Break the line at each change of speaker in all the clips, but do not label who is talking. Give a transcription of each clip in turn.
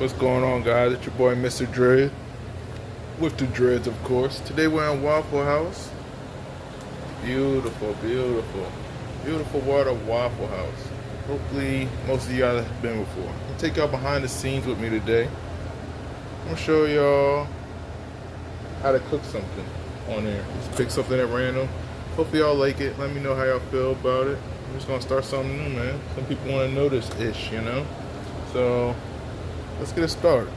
What's going on, guys? It's your boy Mr. Dread with the dreads, of course. Today we're in Waffle House. Beautiful, beautiful, beautiful water Waffle House. Hopefully most of y'all have been before. I'll take y'all behind the scenes with me today. I'm gonna show y'all how to cook something on there. Just pick something at random. Hopefully y'all like it. Let me know how y'all feel about it. I'm just gonna start something new, man. Some people want to know this ish, you know. So let's get it started.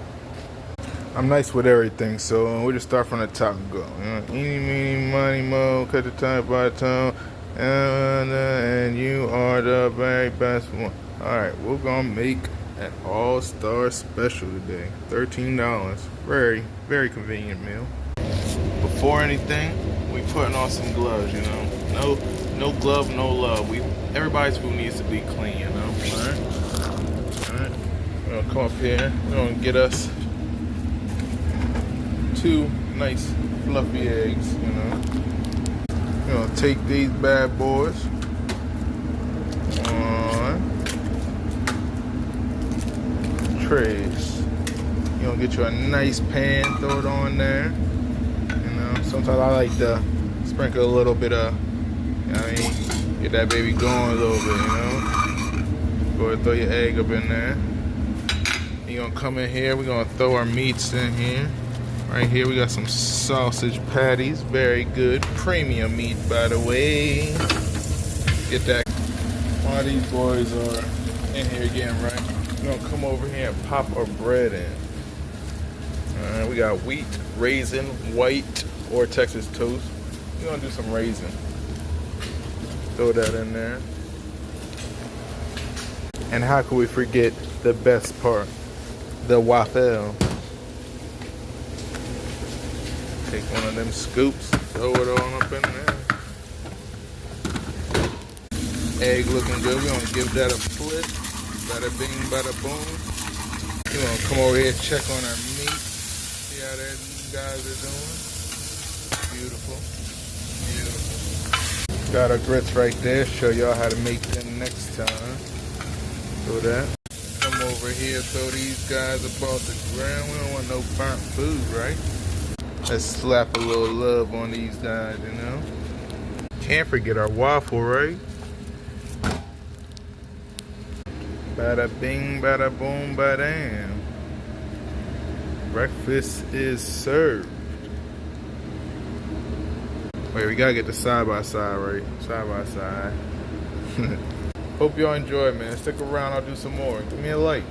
I'm nice with everything, so we'll just start from the top and go. You know, eeny, meeny, miny, mo, cut the time by tone, and you are the very best one. Alright, we're gonna make an all-star special today. $13. Very, very convenient meal. Before anything, we putting on some gloves, you know. No glove, no love. Everybody's food needs to be clean, you know. Alright. We're gonna come up here. We're gonna get us 2 nice fluffy eggs, you know. We're gonna take these bad boys on trays. You're gonna get you a nice pan, throw it on there. You know, sometimes I like to sprinkle a little bit of, you know what I mean, get that baby going a little bit, you know. Go ahead, throw your egg up in there. You're gonna come in here, we're gonna throw our meats in here. Right here we got some sausage patties, very good, premium meat by the way. Get that. While these boys are in here getting right, we're gonna come over here and pop our bread in. Alright, we got wheat, raisin, white, or Texas toast. We're gonna do some raisin. Throw that in there. And how could we forget the best part? The waffle. Take one of them scoops, throw it on up in there. Egg looking good. We're gonna give that a flip. Bada bing, bada boom. We're gonna come over here and check on our meat. See how these guys are doing. Beautiful. Beautiful. Got our grits right there. Show y'all how to make them next time. Do that. Come over here, throw these guys across the ground. We don't want no burnt food, right? Let's slap a little love on these guys, you know. Can't forget our waffle, right? Bada bing, bada boom, bada. Breakfast is served. Wait, we gotta get the side by side, right? Side by side. Hope y'all enjoy, man. Stick around, I'll do some more. Give me a like.